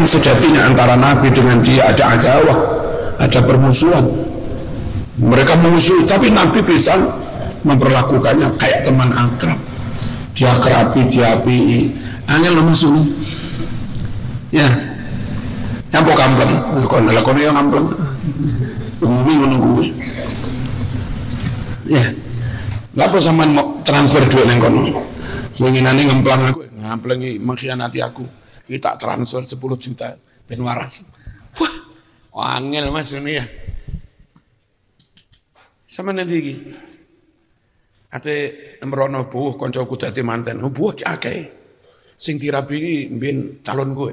memang sejatinya antara Nabi dengan dia ada adawah, ada permusuhan. Mereka memusuhi, tapi Nabi bisa memperlakukannya kayak teman akrab. Diakrabi, diapi, angel lemas ini. Ya, yang kok kampleng, kono yang kampleng. Umumnya menunggu. Ya, lalu sama mau transfer duit neng kono. Penginane ngemplang aku, ngamplengi mengkhianati aku. Kita transfer 10 juta ben waras. Wah, angel Mas ini ya. Sama nanti iki. Ate emrono buh kancaku dadi manten. Buh akeh. Sing dirabi iki mben calon kowe.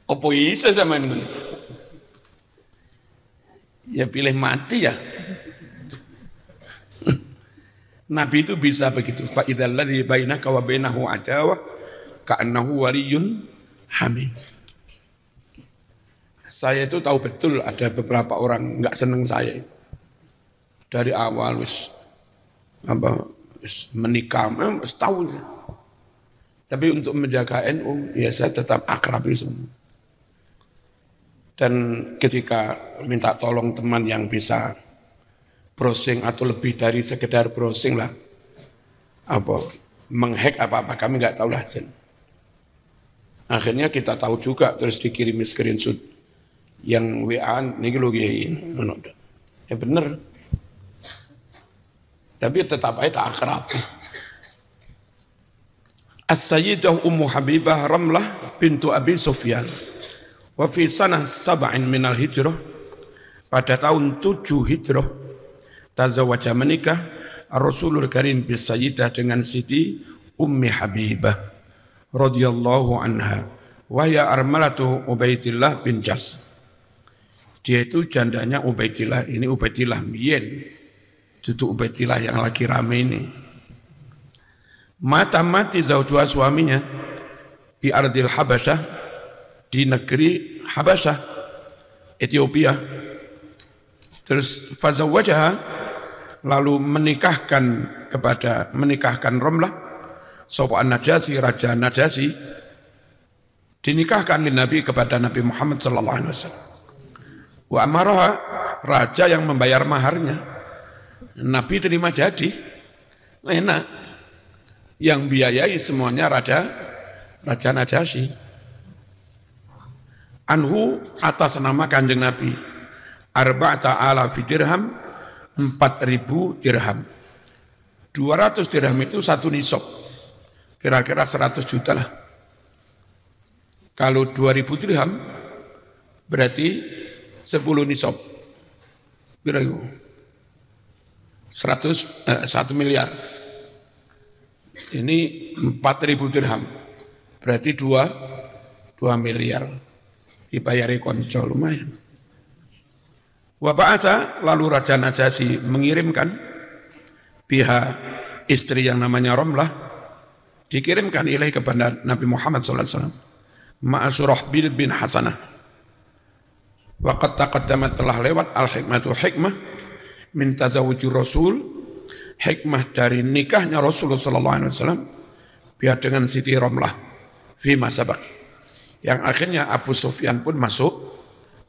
Apa isa sama ini? Ya pilih mati ya. Nabi itu bisa begitu. Fa idzal ladzi bainaka wa bainahu adawah ka'annahu waliyyun hamim. Saya itu tahu betul ada beberapa orang enggak seneng saya. Dari awal wis menikah, wis tahu. Tapi untuk menjaga NU, ya saya tetap akrab semua. Dan ketika minta tolong teman yang bisa browsing atau lebih dari sekedar browsing lah, menghack apa kami nggak tahu lah. Akhirnya kita tahu juga, terus dikirimi screenshot yang WA ini ya bener. Tapi tetap aja tak akrab. As-Sayyidah Ummu Habibah Ramlah bintu Abi Sufyan. Wa fi sanah 7 minal hijrah, pada tahun 7 hijrah, tazawwaja menikah Rasulul Karim bis Sayyidah dengan Siti Ummi Habibah radhiyallahu anha wa ya armalatu Ubaidillah bin Jas. Dia itu jandanya Ubaidillah, ini Ubaidillah mbiyen, itu Ubaidillah yang lagi rame ini. Mati zaujuha, suaminya, di ardil Habasyah, di negeri Habasyah, Ethiopia. Terus fazawwajaha, lalu menikahkan Ramlah, sapa Najasyi, raja Najasyi, dinikahkan oleh Nabi kepada Nabi Muhammad sallallahu alaihi wasallam. Wa amaraha, raja yang membayar maharnya. Nabi terima jadi, enak. Yang biayai semuanya raja Najasyi. Anhu, atas nama Kanjeng Nabi, 4,000 dirham, 4.000 dirham. 200 dirham itu 1 nisab, kira-kira 100 juta lah. Kalau 2.000 dirham berarti 10 nisab, kira-kira 1 miliar. Ini 4.000 dirham, berarti 2 miliar. Dibayari konco lumayan. Wa ba'atha, lalu Raja Najasyi mengirimkan pihak istri yang namanya Ramlah, dikirimkan ilaih kepada Nabi Muhammad SAW. Ma'asurahbil bin Hasanah. Waqad taqaddamat, telah lewat al-hikmatu, hikmah min tazawuji Rasul, hikmah dari nikahnya Rasulullah SAW pihak dengan Siti Ramlah fima sabaq, yang akhirnya Abu Sufyan pun masuk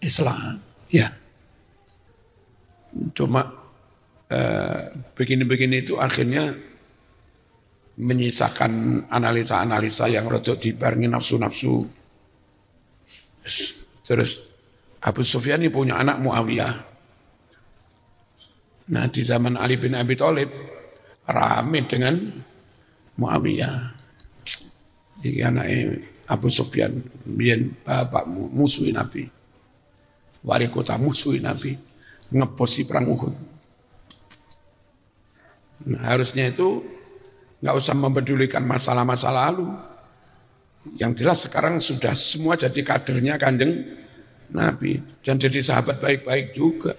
Islam. Ya. Cuma begini-begini itu akhirnya menyisakan analisa-analisa yang rodok dibarengi nafsu-nafsu. Terus Abu Sufyan ini punya anak Muawiyah. Nah, di zaman Ali bin Abi Thalib rame dengan Muawiyah. Ini anaknya Abu Sufyan, biyen bapakmu musuhi Nabi, wali kota musuhi Nabi, ngebosi perang Uhud. Nah, harusnya itu nggak usah mempedulikan masalah-masa lalu. Yang jelas sekarang sudah semua jadi kadernya Kanjeng Nabi dan jadi sahabat baik-baik juga.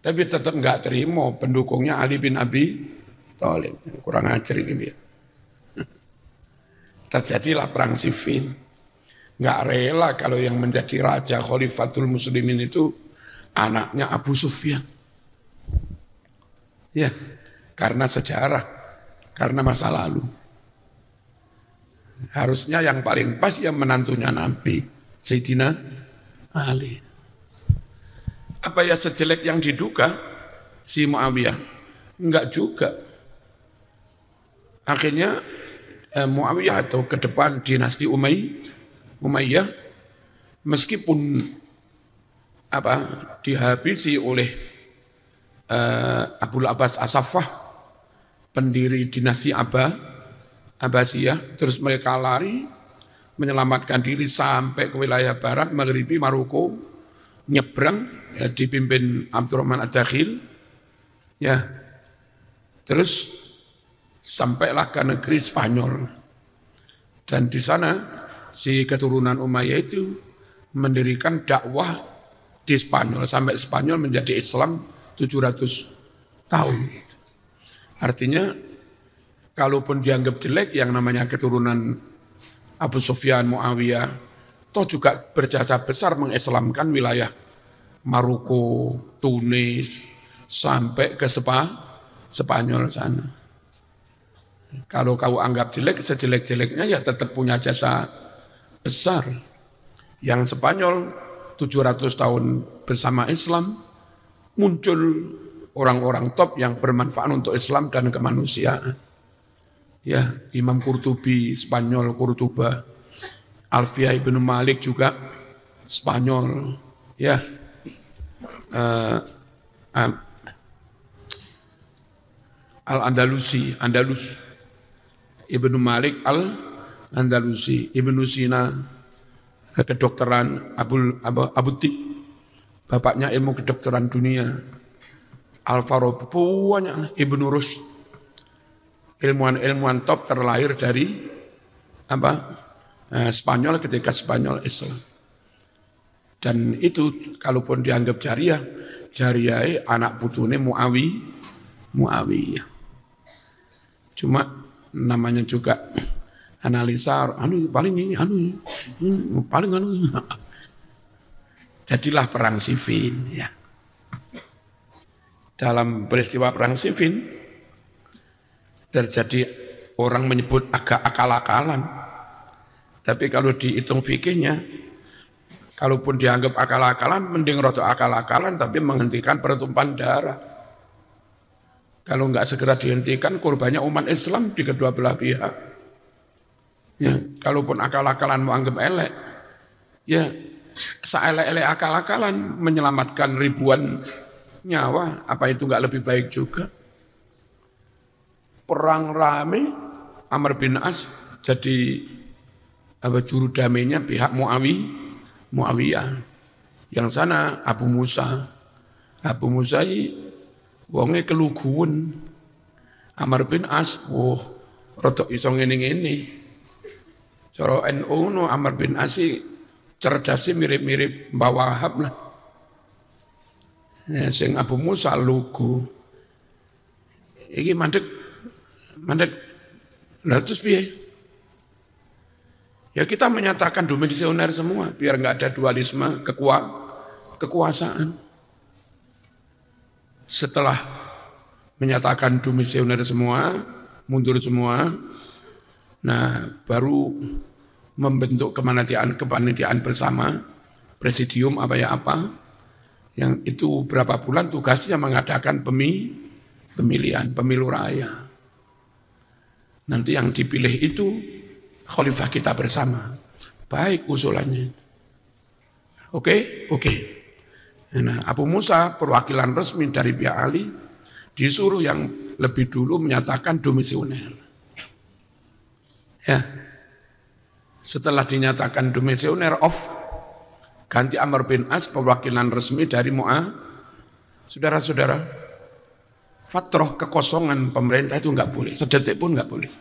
Tapi tetap nggak terima pendukungnya Ali bin Abi Thalib. Kurang ajar ini ya. Terjadilah perang Siffin. Nggak rela kalau yang menjadi raja Khalifatul Muslimin itu anaknya Abu Sufyan. Ya, karena sejarah, karena masa lalu. Harusnya yang paling pas yang menantunya Nabi, Sayyidina Ali. Apa ya sejelek yang diduga si Muawiyah? Enggak juga. Akhirnya Muawiyah atau ke depan dinasti Umayyah meskipun dihabisi oleh Abul Abbas As-Saffah, pendiri dinasti Abbasiyah, terus mereka lari menyelamatkan diri sampai ke wilayah barat maghribi Maroko, nyebrang ya, dipimpin Abdurrahman Ad-Dakhil ya, terus sampailah ke negeri Spanyol, dan di sana si keturunan Umayyah itu mendirikan dakwah di Spanyol sampai Spanyol menjadi Islam 700 tahun. Artinya kalaupun dianggap jelek yang namanya keturunan Abu Sufyan, Muawiyah, toh juga berjasa besar mengislamkan wilayah Maroko, Tunis, sampai ke Spanyol sana. Kalau kau anggap jelek, sejelek-jeleknya ya tetap punya jasa besar. Yang Spanyol 700 tahun bersama Islam, muncul orang-orang top yang bermanfaat untuk Islam dan kemanusiaan. Ya, Imam Qurtubi, Spanyol, Qurtuba, Alfiah ibnu Malik juga Spanyol, ya, Al-Andalusi, Andalus, Ibnu Malik Al-Andalusi, Ibnu Sina, kedokteran Abu Tib, bapaknya ilmu kedokteran dunia, Al-Farabi, banyak, Ibnu Rushd, ilmuwan-ilmuwan top terlahir dari Spanyol ketika Spanyol Islam. Dan itu kalaupun dianggap jariah anak putune Muawiyah. Cuma namanya juga analisa paling jadilah perang Siffin ya. Dalam peristiwa perang Siffin terjadi orang menyebut agak akal-akalan. Tapi kalau dihitung fikihnya, kalaupun dianggap akal-akalan, mending rotok akal-akalan tapi menghentikan pertumpahan darah. Kalau enggak segera dihentikan, korbannya umat Islam di kedua belah pihak. Ya, kalaupun akal-akalan mau anggap elek, ya seelek-elek akal-akalan menyelamatkan ribuan nyawa, apa itu enggak lebih baik juga? Perang rame, Amr bin As jadi juru damainya pihak Muawiyah. Yang sana Abu Musa wonge keluguan. Amr bin As, rotok iso ngene-ngene. Cara NU no Amr bin As cerdasnya mirip-mirip Mbah Wahab lah. Ya, sing Abu Musa lugu. Iki mandek, lah terus piye? Ya kita menyatakan domisioner semua, biar nggak ada dualisme kekuasaan. Setelah menyatakan domisioner semua, mundur semua, nah baru membentuk kepanitiaan bersama, presidium yang itu berapa bulan tugasnya mengadakan pemilu raya. Nanti yang dipilih itu khalifah kita bersama. Baik usulannya. Oke. Nah, Abu Musa perwakilan resmi dari pihak Ali disuruh yang lebih dulu menyatakan domisioner. Ya. Setelah dinyatakan domisioner ganti Amr bin As perwakilan resmi dari Mu'ah. Saudara-saudara, fatrah kekosongan pemerintah itu enggak boleh, sedetik pun enggak boleh.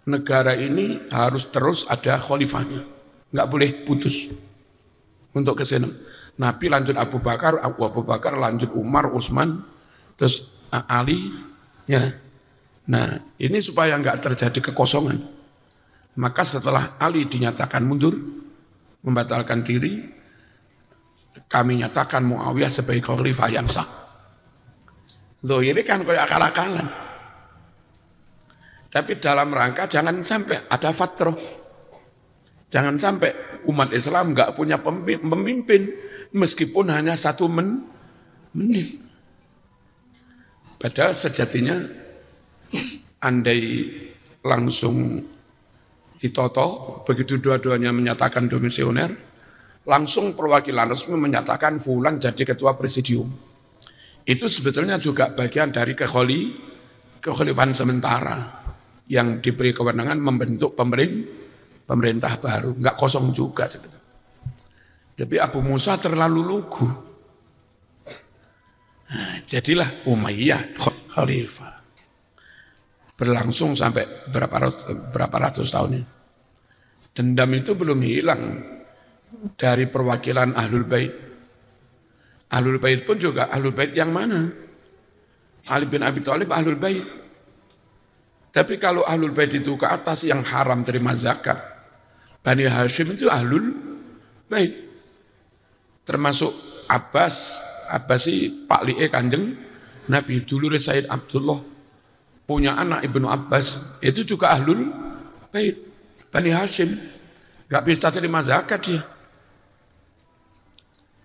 Negara ini harus terus ada khalifahnya, enggak boleh putus untuk kesana. Nabi lanjut Abu Bakar lanjut Umar, Utsman, terus Ali, ya. Nah, ini supaya enggak terjadi kekosongan. Maka setelah Ali dinyatakan mundur, membatalkan diri, kami nyatakan Muawiyah sebagai khalifah yang sah. Loh ini kan kayak akal-akalan. Tapi dalam rangka jangan sampai ada fatroh. Jangan sampai umat Islam enggak punya pemimpin meskipun hanya 1 menit. Padahal sejatinya andai langsung ditoto, begitu dua-duanya menyatakan demisioner, langsung perwakilan resmi menyatakan fulan jadi ketua presidium. Itu sebetulnya juga bagian dari kekhalifan sementara yang diberi kewenangan membentuk pemerintah baru, enggak kosong juga sebetulnya. Tapi Abu Musa terlalu lugu. Nah, jadilah Umayyah khalifah. Berlangsung sampai berapa ratus tahun ini. Dendam itu belum hilang dari perwakilan Ahlul Bait. Ahlul Bait pun juga Ahlul Bait yang mana? Ali bin Abi Thalib Ahlul Bait. Tapi kalau Ahlul Bait itu ke atas yang haram terima zakat, Bani Hashim itu Ahlul Bait. Termasuk Abbasi Pak Li'e Kanjeng Nabi, dulure Sayyid Abdullah, punya anak Ibnu Abbas, itu juga Ahlul Bait, Bani Hashim. Gak bisa terima zakat dia.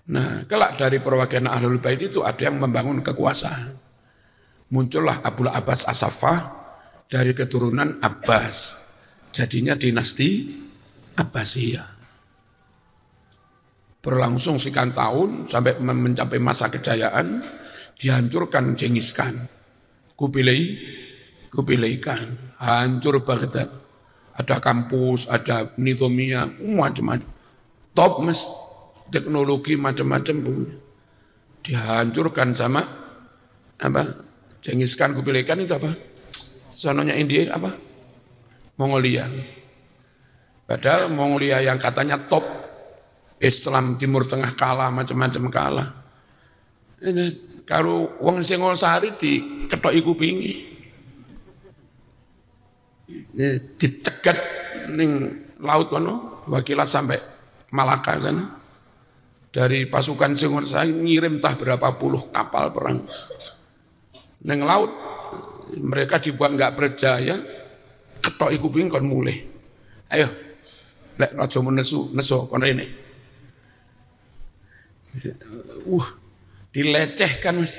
Nah, kelak dari perwakilan Ahlul Bait itu ada yang membangun kekuasaan. Muncullah Abu Abbas As-Saffah dari keturunan Abbas. Jadinya dinasti Abbasiyah. Berlangsung sekian tahun sampai mencapai masa kejayaan, dihancurkan Genghis Khan. Kubilai Khan, hancur Baghdad. Ada kampus, ada nizamiyah, macam-macam. Top mas, teknologi macam-macam punya. Dihancurkan sama Genghis Khan, Kubilai Khan itu apa? Sononya India apa? Mongolia. Padahal Mongolia yang katanya top, Islam Timur Tengah kalah, macam-macam kalah. Ini kalau wong Singosari diketoki kupingi. Dicegat ning laut kono, wakilah sampai Malaka sana. Dari pasukan Singosari ngirim entah berapa puluh kapal perang. Ning laut mereka dibuat enggak berdaya, ketoki kuping kon mulih. Ayo, lek aja nesu kon rene. Dilecehkan mas,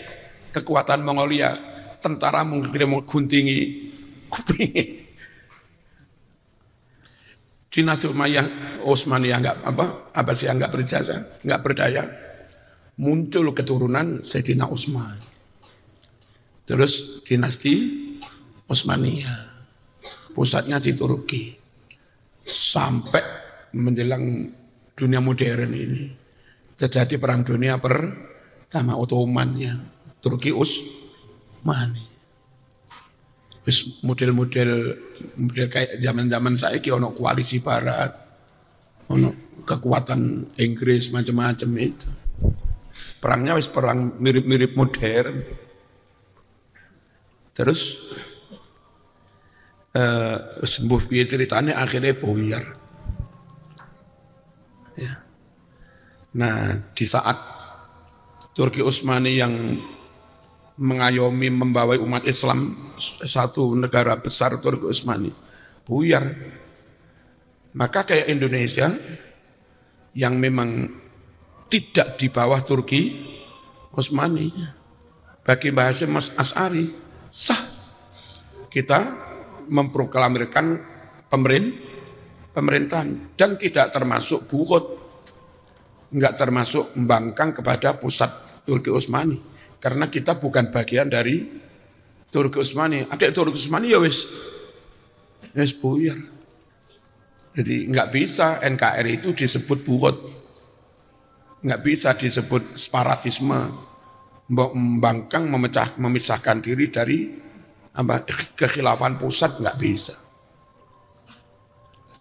kekuatan Mongolia, tentara mungkin mau guntingi kuping. Dinasti Umayyah Utsmaniyah Abbasiyah enggak berjasa, enggak berdaya. Muncul keturunan Sayyidina Utsman. Terus dinasti Utsmaniyah. Pusatnya di Turki. Sampai menjelang dunia modern ini. Terjadi perang dunia pertama Ottoman ya. Turki Utsmani. Model kayak zaman-zaman saiki ono koalisi barat, ono kekuatan Inggris macam-macam itu. Perangnya wis perang mirip-mirip modern. Terus sembuh piye ceritane akhirnya buyar. Ya. Nah, di saat Turki Utsmani yang mengayomi membawai umat Islam, satu negara besar Turki Utsmani buyar, maka kayak Indonesia yang memang tidak di bawah Turki Utsmani, bagi Mbah Hasyim Asy'ari sah kita memproklamirkan pemerintahan dan tidak termasuk buhut, enggak termasuk membangkang kepada pusat Turki Utsmani. Karena kita bukan bagian dari Turki Utsmani. Ada Turki Utsmani ya wis buyar. Jadi enggak bisa NKRI itu disebut buhut. Enggak bisa disebut separatisme, membangkang, memisahkan diri dari kekhilafan pusat, enggak bisa.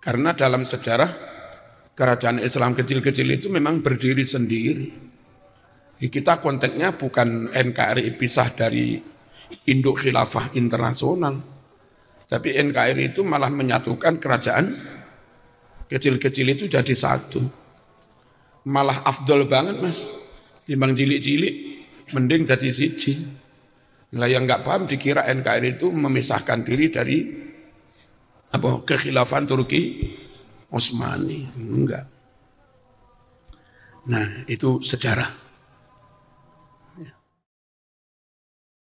Karena dalam sejarah kerajaan Islam kecil-kecil itu memang berdiri sendiri. Kita konteksnya bukan NKRI pisah dari Induk Khilafah Internasional, tapi NKRI itu malah menyatukan kerajaan kecil-kecil itu jadi satu. Malah afdol banget mas, timbang cilik-cilik, mending jadi siji. Lah yang nggak paham dikira NKRI itu memisahkan diri dari kekhilafan Turki Utsmani, enggak. Nah, itu sejarah.